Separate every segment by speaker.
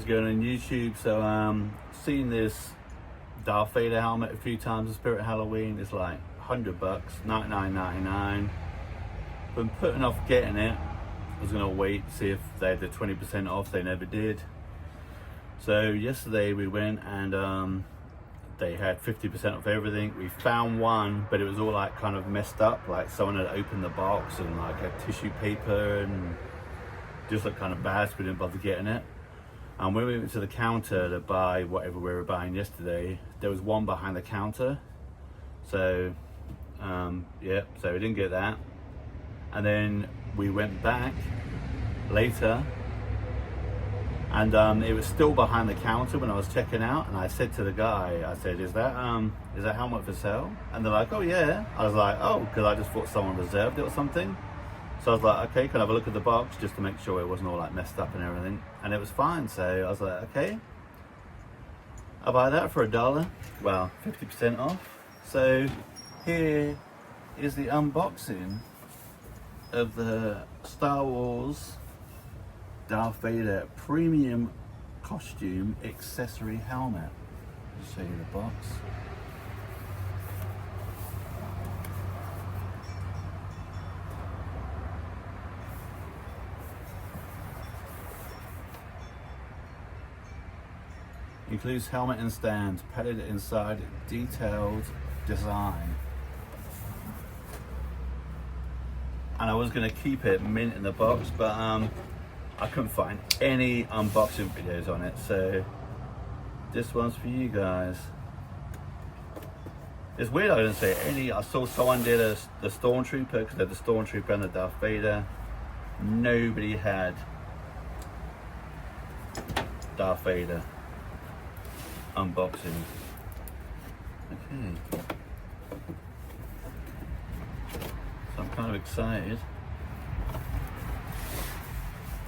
Speaker 1: going on YouTube. So seen this Darth Vader helmet a few times at Spirit Halloween. It's like $100, $99.99. Been putting off getting it. I was gonna wait, see if they had the 20% off. They never did. So yesterday we went and they had 50% off everything. We found one, but it was all like kind of messed up. Like someone had opened the box and like had tissue paper and just looked kind of bad, so we didn't bother getting it. And when we went to the counter to buy whatever we were buying yesterday, there was one behind the counter. So yeah, so we didn't get that. And then we went back later and it was still behind the counter when I was checking out, and I said to the guy, I said, is that helmet for sale? And they're like, oh yeah. I was like, oh, because I just thought someone reserved it or something. So I was like, okay, can I have a look at the box just to make sure it wasn't all like messed up and everything? And it was fine. So I was like, okay, I'll buy that for $1. Well, 50% off. So here is the unboxing of the Star Wars Darth Vader premium costume accessory helmet. I'll show you the box. Includes helmet and stand, padded inside, detailed design. And I was going to keep it mint in the box, but I couldn't find any unboxing videos on it, so this one's for you guys. It's weird I didn't see any. I saw someone did the Stormtrooper, because they're the Stormtrooper and the Darth Vader. Nobody had Darth Vader unboxing. Okay. So I'm kind of excited.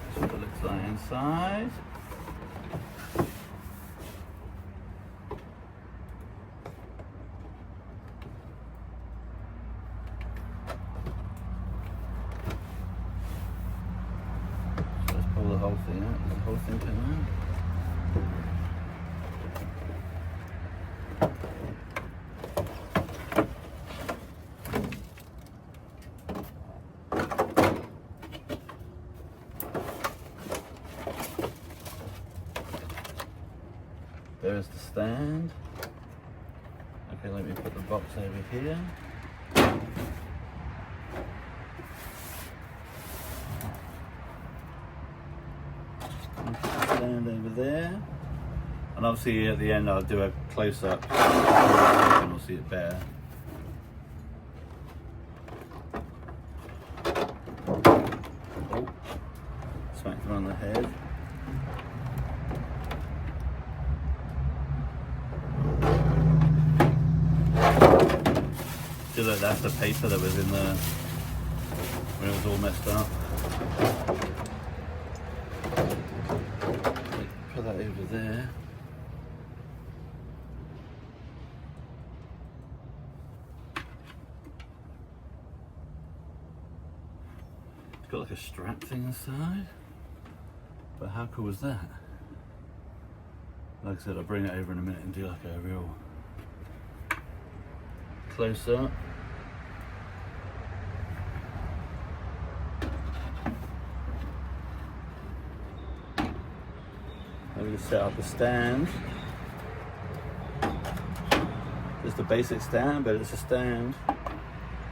Speaker 1: That's what it looks like inside. So let's pull the whole thing out. Does the whole thing come out? There's the stand. Okay, let me put the box over here. And put the stand over there. And obviously at the end I'll do a close-up and we'll see it better. Oh, smacked him on the head. Look, that's the paper that was in the when it was all messed up. Put that over there. It's got like a strap thing inside. But how cool is that? Like I said, I'll bring it over in a minute and do like a real close up. I'm going to set up the stand. Just a basic stand, but it's a stand.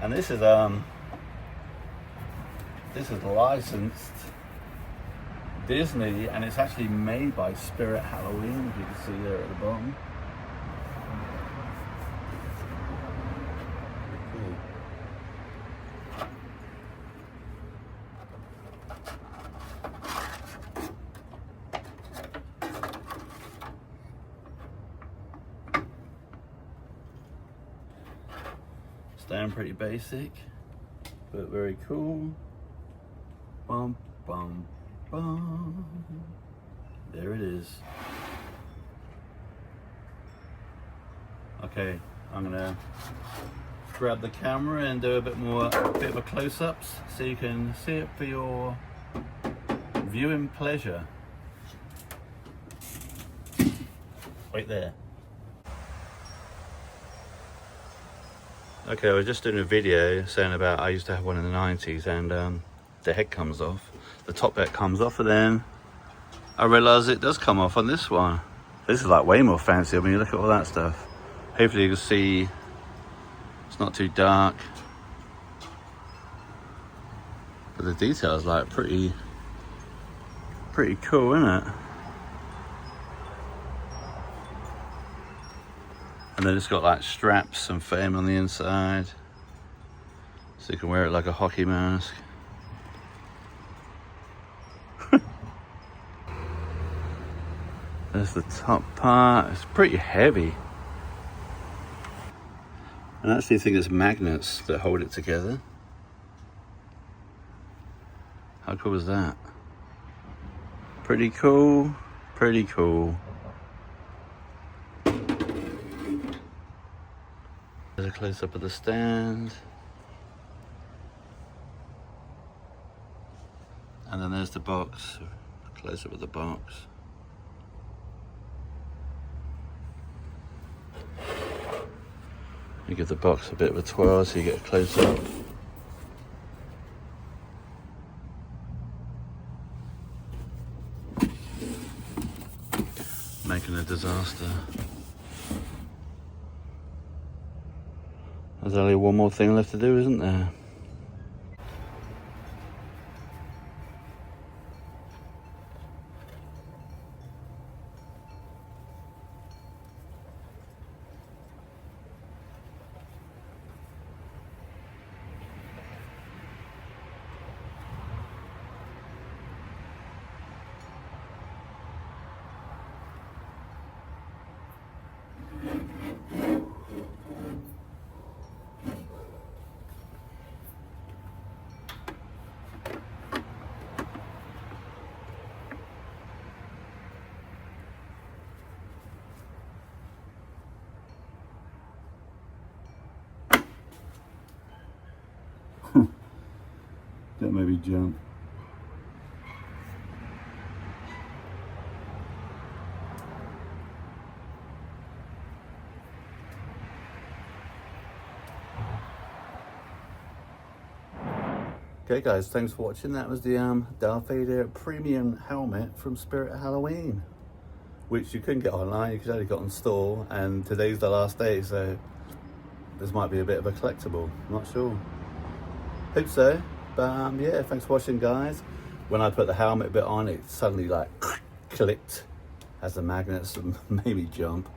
Speaker 1: And this is licensed Disney, and it's actually made by Spirit Halloween, if you can see there at the bottom. Stand pretty basic, but very cool. Bum, bum, bum. There it is. Okay, I'm gonna grab the camera and do a bit of a close-ups so you can see it for your viewing pleasure. right there. Okay, I was just doing a video saying about I used to have one in the 90s, and the head comes off, the top bit comes off, and then I realised it does come off on this one. This is like way more fancy. I mean, look at all that stuff. Hopefully you can see it's not too dark, but the detail is like pretty cool, isn't it? And then it's got like straps and foam on the inside, so you can wear it like a hockey mask. There's the top part. It's pretty heavy. And I actually think it's magnets that hold it together. How cool is that? Pretty cool, pretty cool. There's a close-up of the stand. And then there's the box, close-up of the box. You give the box a bit of a twirl so you get a close-up. Making a disaster. There's only one more thing left to do, isn't there? That made me jump. Okay guys, thanks for watching. That was the Darth Vader premium helmet from Spirit of Halloween, which you couldn't get online, you could only get on store, and today's the last day, so this might be a bit of a collectible, not sure. Hope so. But yeah, thanks for watching guys. When I put the helmet bit on, it suddenly like clicked as the magnets made me jump.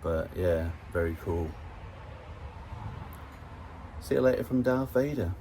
Speaker 1: But yeah, very cool. See you later from Darth Vader.